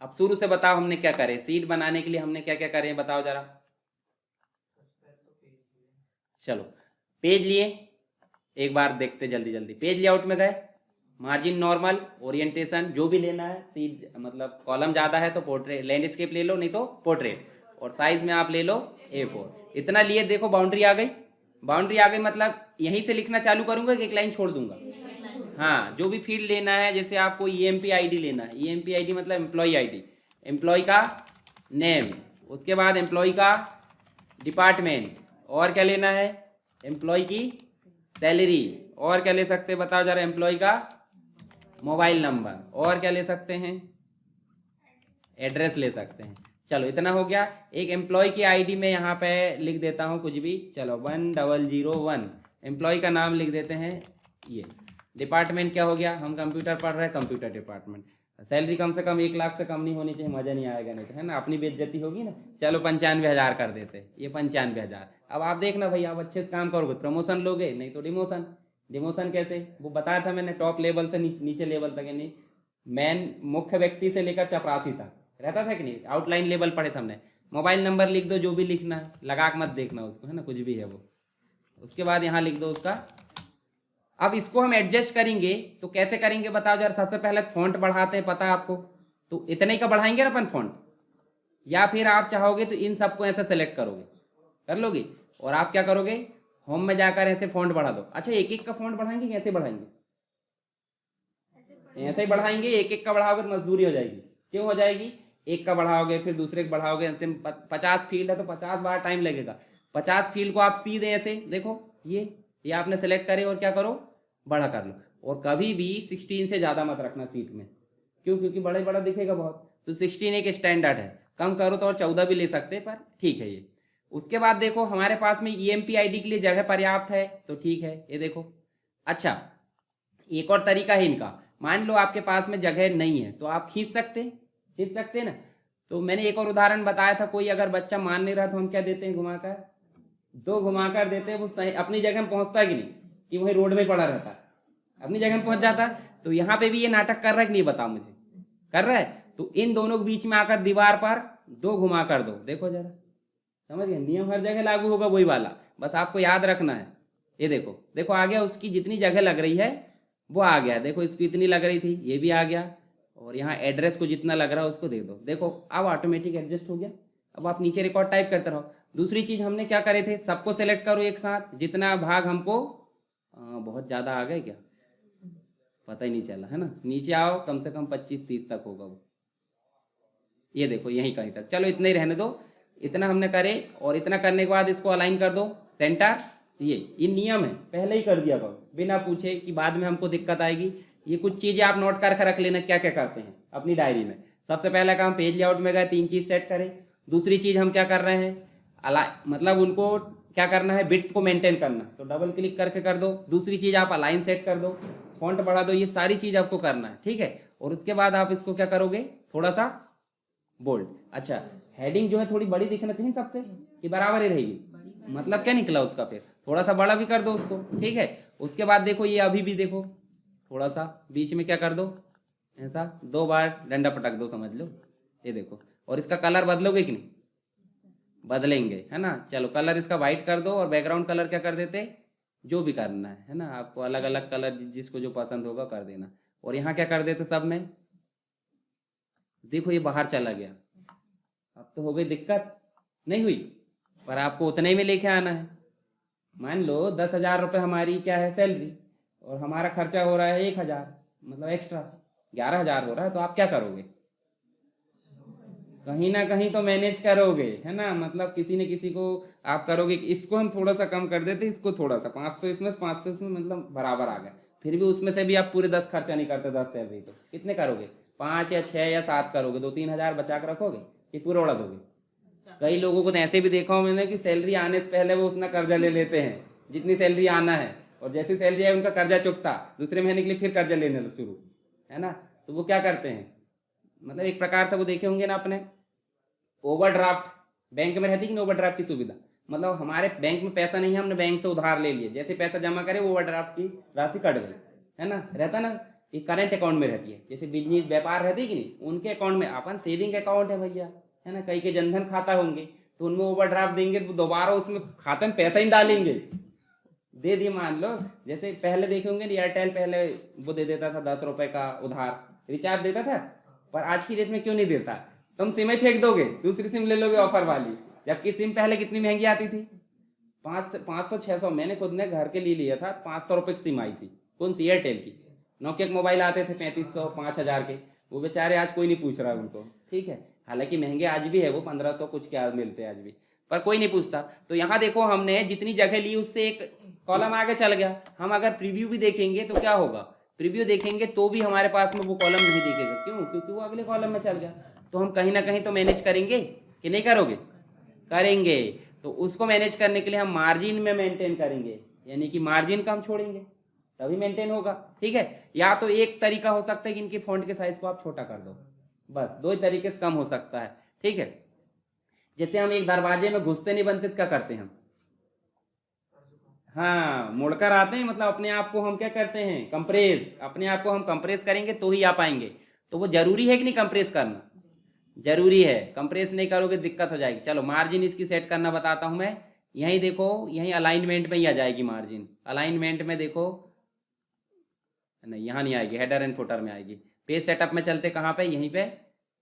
अब शुरू से बताओ हमने क्या करे, सीट बनाने के लिए हमने क्या क्या करे बताओ जरा। चलो पेज लिए, एक बार देखते जल्दी जल्दी। पेज लेआउट में गए, मार्जिन नॉर्मल ओरिएंटेशन जो भी लेना है, सीट मतलब कॉलम ज्यादा है तो पोर्ट्रेट लैंडस्केप ले लो, नहीं तो पोर्ट्रेट, और साइज में आप ले लो A4, इतना लिए। देखो बाउंड्री आ गई, बाउंड्री आ गई, मतलब यहीं से लिखना चालू करूंगा कि एक लाइन छोड़ दूंगा। हाँ जो भी फील्ड लेना है, जैसे आपको EMP ID लेना है, EMP ID मतलब एम्प्लॉय ID, एम्प्लॉय का नेम, उसके बाद एम्प्लॉय का डिपार्टमेंट, और क्या लेना है, एम्प्लॉय की सैलरी, और क्या ले सकते हैं बताओ जरा, एम्प्लॉय का मोबाइल नंबर, और क्या ले सकते हैं, एड्रेस ले सकते हैं। चलो इतना हो गया। एक एम्प्लॉय की आईडी में यहाँ पे लिख देता हूँ कुछ भी, चलो 1001, एम्प्लॉय का नाम लिख देते हैं ये। डिपार्टमेंट क्या हो गया, हम कंप्यूटर पढ़ रहे हैं, कंप्यूटर डिपार्टमेंट। सैलरी कम से कम 1 लाख से कम नहीं होनी चाहिए, मजा नहीं आएगा, नहीं तो है ना, अपनी बेइज्जती होगी ना। चलो 95,000 कर देते, ये 95,000। अब आप देखना भाई, आप अच्छे से काम करोगे प्रमोशन लोगे, नहीं तो डिमोशन। डिमोशन कैसे, वो बताया था मैंने, टॉप लेवल से नीचे लेवल तक, यानी मेन मुख्य व्यक्ति से लेकर चपरासी तक रहता था कि नहीं, आउटलाइन लेवल पढ़े थे हमने। मोबाइल नंबर लिख दो, जो भी लिखना है, लगा के मत देखना उसको, है ना, कुछ भी है वो। उसके बाद यहाँ लिख दो उसका। अब इसको हम एडजस्ट करेंगे तो कैसे करेंगे बताओ जरा। सबसे पहले फॉन्ट बढ़ाते हैं, पता है आपको, तो इतने का बढ़ाएंगे ना अपन फॉन्ट, या फिर आप चाहोगे तो इन सबको ऐसे सेलेक्ट करोगे, कर लोगे, और आप क्या करोगे, होम में जाकर ऐसे फॉन्ट बढ़ा दो। अच्छा, एक एक का फॉन्ट बढ़ाएंगे, कैसे बढ़ाएंगे, ऐसे ही बढ़ाएंगे। एक एक का बढ़ाओगे तो मजदूरी हो जाएगी। क्यों हो जाएगी, एक का बढ़ाओगे फिर दूसरे का बढ़ाओगे, ऐसे 50 फील्ड है तो 50 बार टाइम लगेगा। 50 फील्ड को आप सीधे ऐसे देखो, ये आपने सेलेक्ट करे और क्या करो, बड़ा कर लो। और कभी भी 16 से ज़्यादा मत रखना सीट में, क्यों, क्योंकि बड़ा बड़ा दिखेगा बहुत। तो 16 एक स्टैंडर्ड है, कम करो तो और 14 भी ले सकते हैं, पर ठीक है ये। उसके बाद देखो हमारे पास में EMP ID के लिए जगह पर्याप्त है, तो ठीक है, ये देखो। अच्छा, एक और तरीका है इनका, मान लो आपके पास में जगह नहीं है तो आप खींच सकते ना। तो मैंने एक और उदाहरण बताया था, कोई अगर बच्चा मान नहीं रहा तो हम क्या देते हैं, घुमाकर, 2 घुमाकर देते हैं, वो सही अपनी जगह में पहुंचता कि नहीं, कि वही रोड में पड़ा रहता, अपनी जगह में पहुंच जाता। तो यहाँ पे भी ये नाटक कर रहा है कि नहीं, बताओ मुझे, कर रहा है। तो इन दोनों के बीच में आकर दीवार पर 2 घुमा कर दो, देखो जरा, समझ गए, नियम हर जगह लागू होगा वही वाला, बस आपको याद रखना है। ये देखो, देखो आ गया, उसकी जितनी जगह लग रही है वो आ गया, देखो इसको इतनी लग रही थी, ये भी आ गया, और यहाँ एड्रेस को जितना लग रहा है उसको दे दो, देखो अब ऑटोमेटिक एडजस्ट हो गया। अब आप नीचे रिकॉर्ड टाइप करते रहो। दूसरी चीज हमने क्या करे थे, सबको सेलेक्ट करो एक साथ, जितना भाग हमको, बहुत ज़्यादा आ गए क्या, पता ही नहीं चला, है ना। नीचे आओ, कम से कम 25-30 तक होगा वो, ये देखो यहीं कहीं तक, चलो इतना ही रहने दो। इतना हमने करे, और इतना करने के बाद इसको अलाइन कर दो सेंटर। ये नियम है, पहले ही कर दिया करो, बिना पूछे कि बाद में हमको दिक्कत आएगी। ये कुछ चीज़ें आप नोट कर रख लेना, क्या क्या करते हैं अपनी डायरी में। सबसे पहला काम, पेज लेआउट में गए, 3 चीज़ सेट करें। दूसरी चीज़ हम क्या कर रहे हैं, मतलब उनको क्या करना है, विड्थ को मेंटेन करना, तो डबल क्लिक करके कर दो। दूसरी चीज़ आप अलाइन सेट कर दो, फॉन्ट बढ़ा दो, ये सारी चीज़ आपको करना है, ठीक है। और उसके बाद आप इसको क्या करोगे, थोड़ा सा बोल्ड। अच्छा, हेडिंग जो है थोड़ी बड़ी दिखना चाहिए सबसे, कि बराबर ही रहेगी, मतलब क्या निकला उसका, फिर थोड़ा सा बड़ा भी कर दो उसको, ठीक है। उसके बाद देखो ये अभी भी देखो, थोड़ा सा बीच में क्या कर दो, ऐसा 2 बार डंडा पटक दो, समझ लो, ये देखो। और इसका कलर बदलोगे कि नहीं, बदलेंगे, है ना। चलो कलर इसका वाइट कर दो, और बैकग्राउंड कलर क्या कर देते, जो भी करना है ना, आपको अलग अलग कलर जिसको जो पसंद होगा कर देना। और यहाँ क्या कर देते सब में, देखो ये बाहर चला गया, अब तो हो गई दिक्कत, नहीं हुई, पर आपको उतने ही में लेके आना है। मान लो 10,000 रुपये हमारी क्या है सैलरी, और हमारा खर्चा हो रहा है 1,000, मतलब एक्स्ट्रा 11,000 हो रहा है, तो आप क्या करोगे, कहीं ना कहीं तो मैनेज करोगे, है ना। मतलब किसी न किसी को आप करोगे कि इसको हम थोड़ा सा कम कर देते, इसको थोड़ा सा 500 इसमें 500 इसमें, मतलब बराबर आ गया। फिर भी उसमें से भी आप पूरे 10 खर्चा नहीं करते, 10 सैलरी, तो कितने करोगे, 5 या 6 या 7 करोगे, 2-3 हज़ार बचा के रखोगे कि पूरे उड़ा दोगे। कई लोगों को तो ऐसे भी देखा हूँ मैंने कि सैलरी आने से पहले वो उतना कर्जा ले लेते हैं जितनी सैलरी आना है, और जैसी सैलरी है उनका कर्जा चुकता, दूसरे महीने के लिए फिर कर्जा लेने शुरू, है ना। तो वो क्या करते हैं, मतलब एक प्रकार से वो देखे होंगे ना अपने, ओवरड्राफ्ट बैंक में रहती है कि ओवरड्राफ्ट की सुविधा, मतलब हमारे बैंक में पैसा नहीं है, हमने बैंक से उधार ले लिए, जैसे पैसा जमा करे ओवरड्राफ्ट की राशि कट गई, है ना, रहता ना। ये करंट अकाउंट में रहती है, जैसे बिजनेस व्यापार रहती है कि नहीं, उनके अकाउंट में, अपन सेविंग अकाउंट है भैया, है ना, कई के जनधन खाता होंगे, तो उनमें ओवरड्राफ्ट देंगे तो दोबारा उसमें खाते में पैसा ही डालेंगे, दे दिए। मान लो जैसे पहले देखे होंगे एयरटेल, पहले वो दे देता था 10 रुपए का उधार रिचार्ज देता था, पर आज की डेट में क्यों नहीं देता, तुम सिम ही फेंक दोगे, दूसरी सिम ले लोगे ऑफर वाली, जबकि सिम पहले कितनी महंगी आती थी, 500-600, मैंने खुद ने घर के लिए लिया था, 500 रुपए की सिम आई थी, कौन सी, एयरटेल की। नोकिया के मोबाइल आते थे 3500 5,000 के, वो बेचारे आज कोई नहीं पूछ रहा उनको, ठीक है। हालांकि महंगे आज भी है वो, 1500 कुछ क्या मिलते हैं आज भी, पर कोई नहीं पूछता। तो यहाँ देखो हमने जितनी जगह ली उससे एक कॉलम आगे चल गया। हम अगर प्रीव्यू भी देखेंगे तो क्या होगा, प्रीव्यू देखेंगे तो भी हमारे पास में वो कॉलम नहीं दिखेगा, क्यों, क्योंकि वो अगले कॉलम में चल गया। तो हम कहीं ना कहीं तो मैनेज करेंगे कि नहीं करोगे, करेंगे। तो उसको मैनेज करने के लिए हम मार्जिन में मेंटेन करेंगे, यानी कि मार्जिन का हम छोड़ेंगे तभी मेंटेन होगा, ठीक है। या तो एक तरीका हो सकता है कि इनके फॉन्ट के साइज को आप छोटा कर दो, बस 2 तरीके से कम हो सकता है, ठीक है। जैसे हम एक दरवाजे में घुसते नहीं बनते क्या करते हैं हम, हाँ मुड़कर आते हैं, मतलब अपने आप को हम क्या करते हैं, कंप्रेस, अपने आप को हम कंप्रेस करेंगे तो ही आ पाएंगे। तो वो जरूरी है कि नहीं कंप्रेस करना, जरूरी है, कंप्रेस नहीं करोगे दिक्कत हो जाएगी। चलो मार्जिन इसकी सेट करना बताता हूं मैं। यहीं देखो, यहीं अलाइनमेंट में ही आ जाएगी मार्जिन। अलाइनमेंट में देखो, नहीं यहाँ नहीं आएगी, हेडर एंड फुटर में आएगी। पेज सेटअप में चलते कहाँ पे, यहीं पे,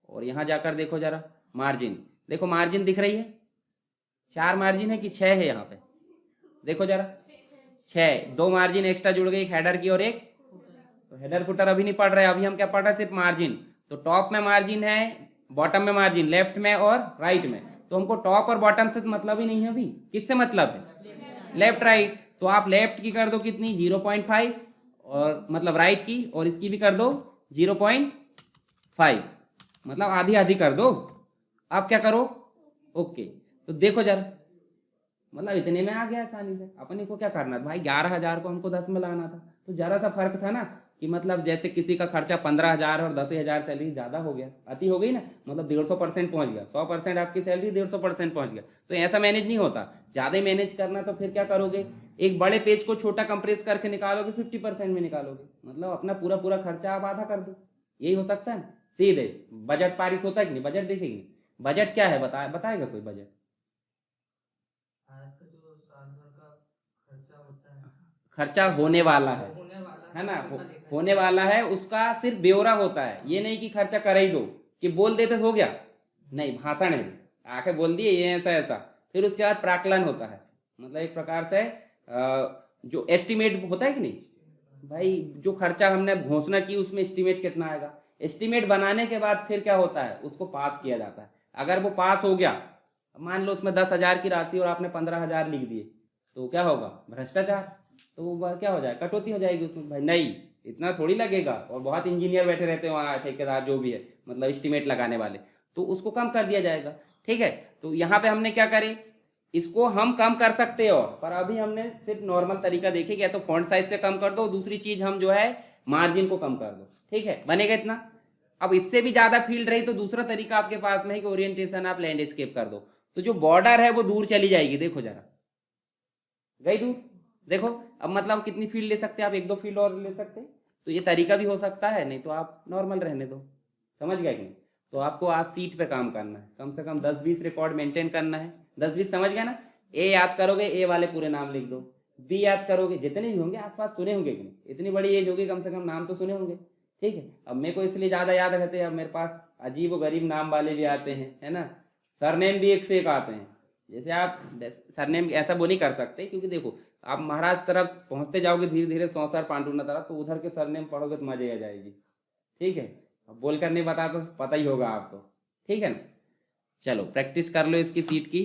और यहाँ जाकर देखो जरा मार्जिन। देखो मार्जिन दिख रही है, 4 मार्जिन है कि 6 है यहाँ पे, देखो जरा 6, 2 मार्जिन एक्स्ट्रा जुड़ गई, एक हेडर की और एक, तो हेडर फुटर अभी नहीं पढ़ रहे, अभी हम क्या पढ़ रहे हैं, सिर्फ मार्जिन। तो टॉप में मार्जिन है, बॉटम में मार्जिन, लेफ्ट में और राइट में। तो हमको टॉप और बॉटम से मतलब ही नहीं है अभी, किससे मतलब है, लेफ्ट राइट। तो आप लेफ्ट की कर दो कितनी, 0.5, और मतलब राइट की, और इसकी भी कर दो 0.5, मतलब आधी आधी कर दो। आप क्या करो, ओके। तो देखो जरा, मतलब इतने में आ गया आसानी से। अपने को क्या करना था भाई, 11,000 को हमको 10 में लाना था, तो जरा सा फर्क था ना, कि मतलब जैसे किसी का खर्चा 15,000 और 10,000 सैलरी ज्यादा हो गया, अति हो गई ना, मतलब 150% पहुंच गया, 100% आपकी सैलरी 150% पहुंच गया। तो ऐसा मैनेज नहीं होता, ज्यादा मैनेज करना तो फिर क्या करोगे, एक बड़े पेज को छोटा कंप्रेस करके निकालोगे, 50% में निकालोगे, मतलब अपना पूरा पूरा खर्चा आप आधा कर दो। यही हो सकता है सीधे। बजट पारित होता है कि नहीं, बजट देखेंगे, बजट क्या है, बताएगा कोई बजट, खर्चा होने वाला है ना, होने वाला है, उसका सिर्फ ब्यौरा होता है। ये नहीं कि खर्चा कर ही दो, कि बोल देते हो गया, नहीं, भाषण है, आके बोल दिए ये ऐसा ऐसा। फिर उसके बाद प्राकलन होता है, मतलब एक प्रकार से जो एस्टिमेट होता है कि नहीं भाई, जो खर्चा हमने घोषणा की उसमें एस्टिमेट कितना आएगा, एस्टिमेट बनाने के बाद फिर क्या होता है, उसको पास किया जाता है। अगर वो पास हो गया, मान लो उसमें 10,000 की राशि और आपने 15,000 लिख दिए, तो क्या होगा, भ्रष्टाचार। तो वो क्या हो जाए, कटौती हो जाएगी उसमें, भाई नहीं इतना थोड़ी लगेगा, और बहुत इंजीनियर बैठे रहते हैं वहाँ, ठेकेदार जो भी है, मतलब एस्टिमेट लगाने वाले, तो उसको कम कर दिया जाएगा। ठीक है, तो यहाँ पे हमने क्या करे, इसको हम कम कर सकते हैं, और पर अभी हमने सिर्फ नॉर्मल तरीका देखे, या तो फॉन्ट साइज से कम कर दो, दूसरी चीज हम जो है मार्जिन को कम कर दो, ठीक है, बनेगा इतना। अब इससे भी ज्यादा फील्ड रही तो दूसरा तरीका आपके पास में है कि ओरिएंटेशन आप लैंडस्केप कर दो। तो जो बॉर्डर है वो दूर चली जाएगी, देखो जरा गई दूर, देखो। अब मतलब कितनी फील्ड ले सकते हैं आप, 1-2 फील्ड और ले सकते हैं, तो ये तरीका भी हो सकता है, नहीं तो आप नॉर्मल रहने दो। समझ गए कि नहीं। तो आपको आज सीट पे काम करना है, कम से कम 10-20 रिकॉर्ड मेंटेन करना है, 10-20 समझ गए ना। ए याद करोगे, ए वाले पूरे नाम लिख दो, बी याद करोगे, जितने भी होंगे आसपास सुने होंगे कि नहीं, इतनी बड़ी एज होगी कम से कम नाम तो सुने होंगे। ठीक है, अब मेरे को इसलिए ज्यादा याद रहते हैं, अब मेरे पास अजीब और गरीब नाम वाले भी आते हैं, है ना, सरनेम भी एक से एक आते हैं। जैसे आप सरनेम ऐसा वो नहीं कर सकते, क्योंकि देखो आप महाराष्ट्र तरफ पहुंचते जाओगे धीरे धीरे, सौसर पांडुना तरफ, तो उधर के सरनेम पढ़ोगे तो मजे आ जाएगी। ठीक है, अब बोलकर नहीं बता तो पता ही होगा आपको। ठीक है ना, चलो प्रैक्टिस कर लो इसकी सीट की।